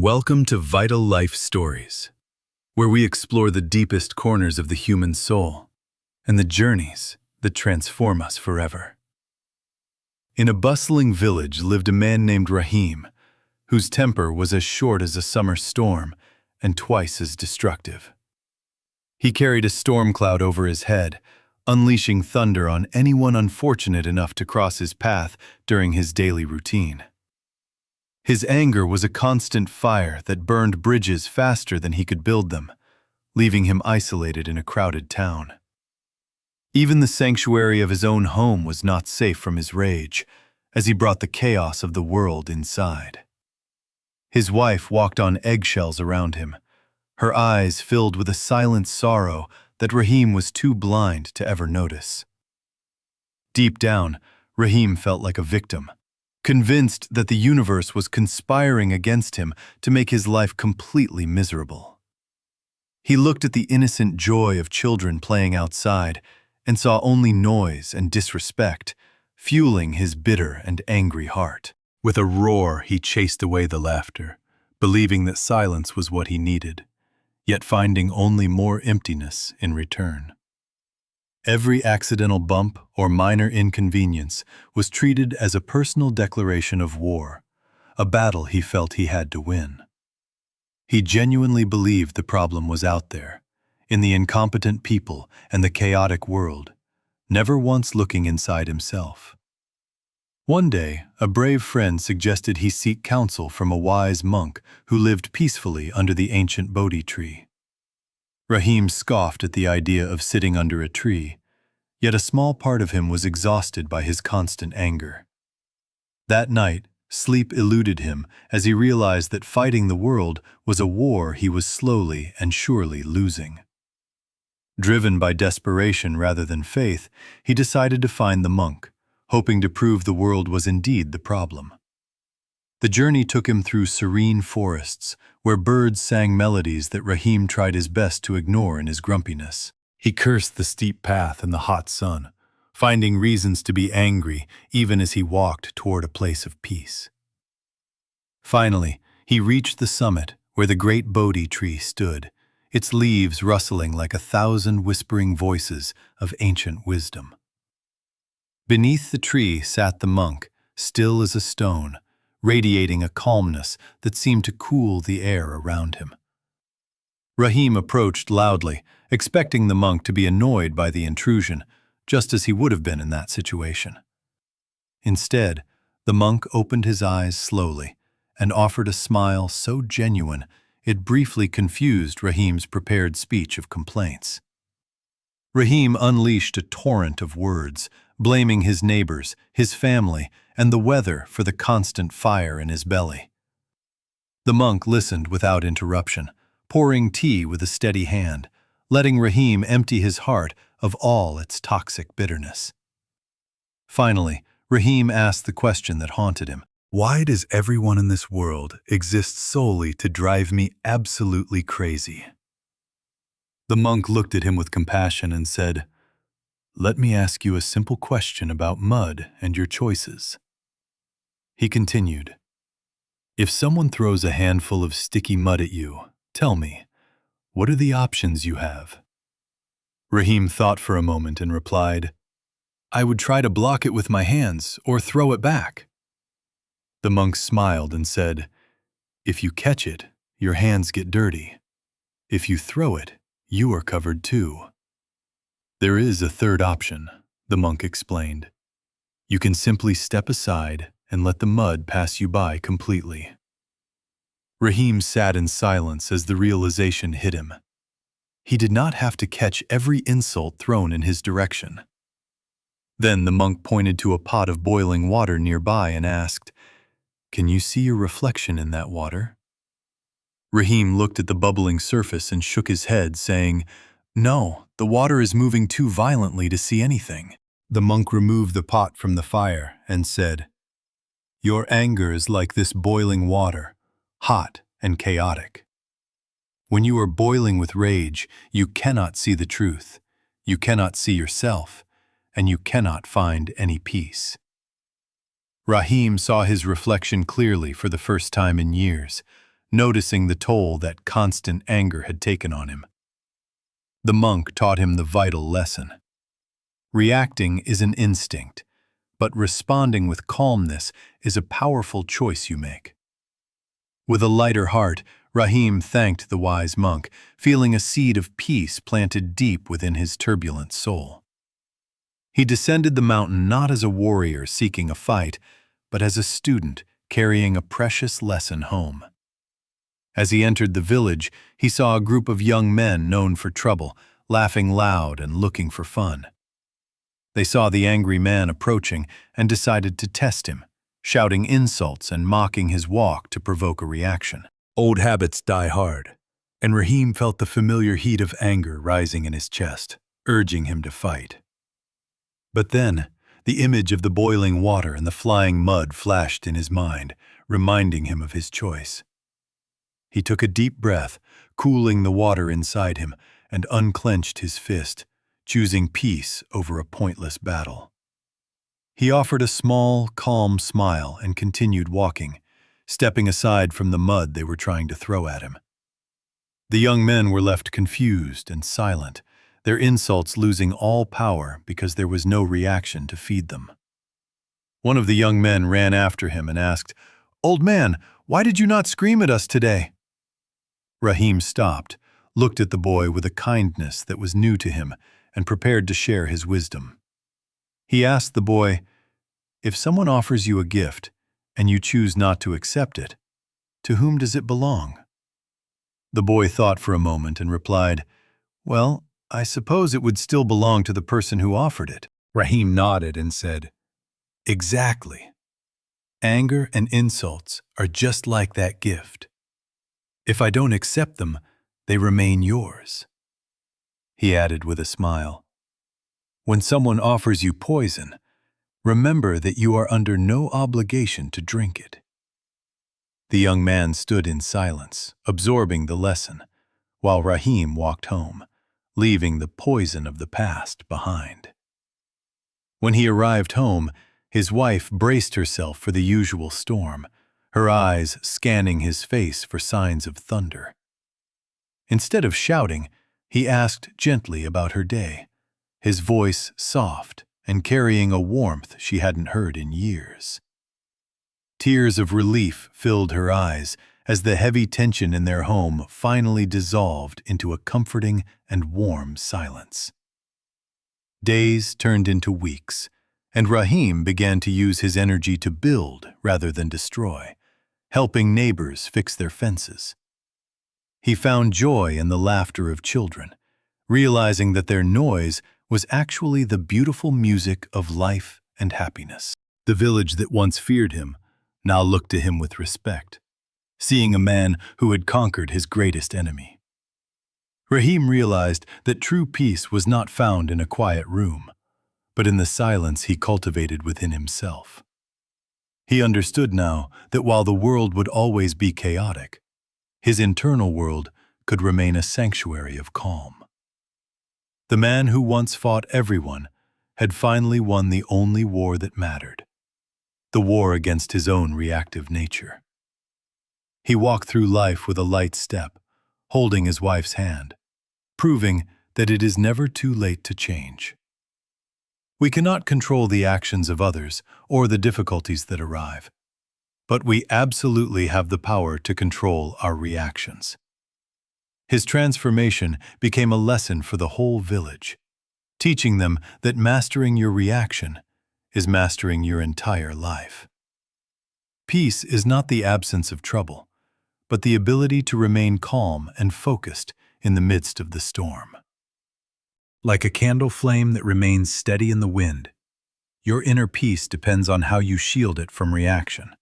Welcome to Vital Life Stories, where we explore the deepest corners of the human soul and the journeys that transform us forever. In a bustling village lived a man named Raheem, whose temper was as short as a summer storm and twice as destructive. He carried a storm cloud over his head, unleashing thunder on anyone unfortunate enough to cross his path during his daily routine. His anger was a constant fire that burned bridges faster than he could build them, leaving him isolated in a crowded town. Even the sanctuary of his own home was not safe from his rage, as he brought the chaos of the world inside. His wife walked on eggshells around him, her eyes filled with a silent sorrow that Raheem was too blind to ever notice. Deep down, Raheem felt like a victim, convinced that the universe was conspiring against him to make his life completely miserable. He looked at the innocent joy of children playing outside and saw only noise and disrespect, fueling his bitter and angry heart. With a roar, he chased away the laughter, believing that silence was what he needed, yet finding only more emptiness in return. Every accidental bump or minor inconvenience was treated as a personal declaration of war, a battle he felt he had to win. He genuinely believed the problem was out there, in the incompetent people and the chaotic world, never once looking inside himself. One day, a brave friend suggested he seek counsel from a wise monk who lived peacefully under the ancient Bodhi tree. Raheem scoffed at the idea of sitting under a tree, yet a small part of him was exhausted by his constant anger. That night, sleep eluded him as he realized that fighting the world was a war he was slowly and surely losing. Driven by desperation rather than faith, he decided to find the monk, hoping to prove the world was indeed the problem. The journey took him through serene forests, where birds sang melodies that Raheem tried his best to ignore in his grumpiness. He cursed the steep path and the hot sun, finding reasons to be angry even as he walked toward a place of peace. Finally, he reached the summit where the great Bodhi tree stood, its leaves rustling like 1,000 whispering voices of ancient wisdom. Beneath the tree sat the monk, still as a stone, radiating a calmness that seemed to cool the air around him. Raheem approached loudly, expecting the monk to be annoyed by the intrusion, just as he would have been in that situation. Instead, the monk opened his eyes slowly and offered a smile so genuine it briefly confused Raheem's prepared speech of complaints. Raheem unleashed a torrent of words, blaming his neighbors, his family, and the weather for the constant fire in his belly. The monk listened without interruption, pouring tea with a steady hand, letting Raheem empty his heart of all its toxic bitterness. Finally, Raheem asked the question that haunted him. Why does everyone in this world exist solely to drive me absolutely crazy? The monk looked at him with compassion and said, "Let me ask you a simple question about mud and your choices." He continued, "If someone throws a handful of sticky mud at you, tell me, what are the options you have?" Raheem thought for a moment and replied, "I would try to block it with my hands or throw it back." The monk smiled and said, "If you catch it, your hands get dirty. If you throw it, you are covered too." "There is a third option," the monk explained. "You can simply step aside and let the mud pass you by completely." Raheem sat in silence as the realization hit him. He did not have to catch every insult thrown in his direction. Then the monk pointed to a pot of boiling water nearby and asked, "Can you see your reflection in that water?" Raheem looked at the bubbling surface and shook his head, saying, "No, the water is moving too violently to see anything." The monk removed the pot from the fire and said, "Your anger is like this boiling water, hot and chaotic. When you are boiling with rage, you cannot see the truth, you cannot see yourself, and you cannot find any peace." Raheem saw his reflection clearly for the first time in years, noticing the toll that constant anger had taken on him. The monk taught him the vital lesson. Reacting is an instinct, but responding with calmness is a powerful choice you make. With a lighter heart, Raheem thanked the wise monk, feeling a seed of peace planted deep within his turbulent soul. He descended the mountain not as a warrior seeking a fight, but as a student carrying a precious lesson home. As he entered the village, he saw a group of young men known for trouble, laughing loud and looking for fun. They saw the angry man approaching and decided to test him, shouting insults and mocking his walk to provoke a reaction. Old habits die hard, and Raheem felt the familiar heat of anger rising in his chest, urging him to fight. But then, the image of the boiling water and the flying mud flashed in his mind, reminding him of his choice. He took a deep breath, cooling the water inside him, and unclenched his fist, choosing peace over a pointless battle. He offered a small, calm smile and continued walking, stepping aside from the mud they were trying to throw at him. The young men were left confused and silent, their insults losing all power because there was no reaction to feed them. One of the young men ran after him and asked, "Old man, why did you not scream at us today?" Raheem stopped, looked at the boy with a kindness that was new to him, and prepared to share his wisdom. He asked the boy, "If someone offers you a gift, and you choose not to accept it, to whom does it belong?" The boy thought for a moment and replied, "Well, I suppose it would still belong to the person who offered it." Raheem nodded and said, "Exactly. Anger and insults are just like that gift. If I don't accept them, they remain yours." He added with a smile, "When someone offers you poison, remember that you are under no obligation to drink it." The young man stood in silence, absorbing the lesson, while Raheem walked home, leaving the poison of the past behind. When he arrived home, his wife braced herself for the usual storm, her eyes scanning his face for signs of thunder. Instead of shouting, he asked gently about her day, his voice soft and carrying a warmth she hadn't heard in years. Tears of relief filled her eyes as the heavy tension in their home finally dissolved into a comforting and warm silence. Days turned into weeks, and Raheem began to use his energy to build rather than destroy, helping neighbors fix their fences. He found joy in the laughter of children, realizing that their noise was actually the beautiful music of life and happiness. The village that once feared him now looked to him with respect, seeing a man who had conquered his greatest enemy. Raheem realized that true peace was not found in a quiet room, but in the silence he cultivated within himself. He understood now that while the world would always be chaotic, his internal world could remain a sanctuary of calm. The man who once fought everyone had finally won the only war that mattered, the war against his own reactive nature. He walked through life with a light step, holding his wife's hand, proving that it is never too late to change. We cannot control the actions of others or the difficulties that arrive, but we absolutely have the power to control our reactions. His transformation became a lesson for the whole village, teaching them that mastering your reaction is mastering your entire life. Peace is not the absence of trouble, but the ability to remain calm and focused in the midst of the storm. Like a candle flame that remains steady in the wind, your inner peace depends on how you shield it from reaction.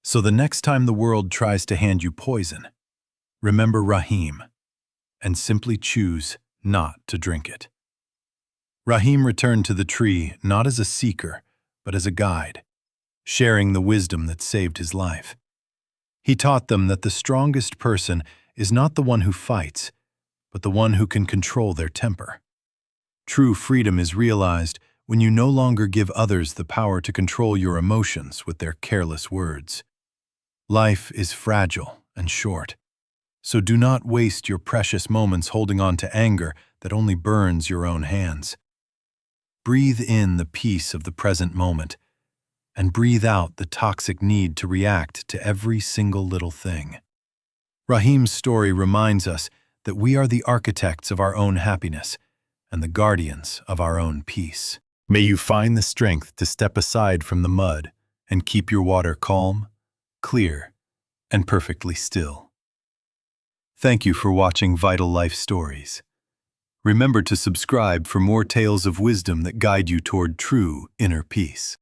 So the next time the world tries to hand you poison, remember Raheem and simply choose not to drink it. Raheem returned to the tree not as a seeker, but as a guide, sharing the wisdom that saved his life. He taught them that the strongest person is not the one who fights, but the one who can control their temper. True freedom is realized when you no longer give others the power to control your emotions with their careless words. Life is fragile, and short. So do not waste your precious moments holding on to anger that only burns your own hands. Breathe in the peace of the present moment, and breathe out the toxic need to react to every single little thing. Raheem's story reminds us that we are the architects of our own happiness and the guardians of our own peace. May you find the strength to step aside from the mud and keep your water calm, clear, and perfectly still. Thank you for watching Vital Life Stories. Remember to subscribe for more tales of wisdom that guide you toward true inner peace.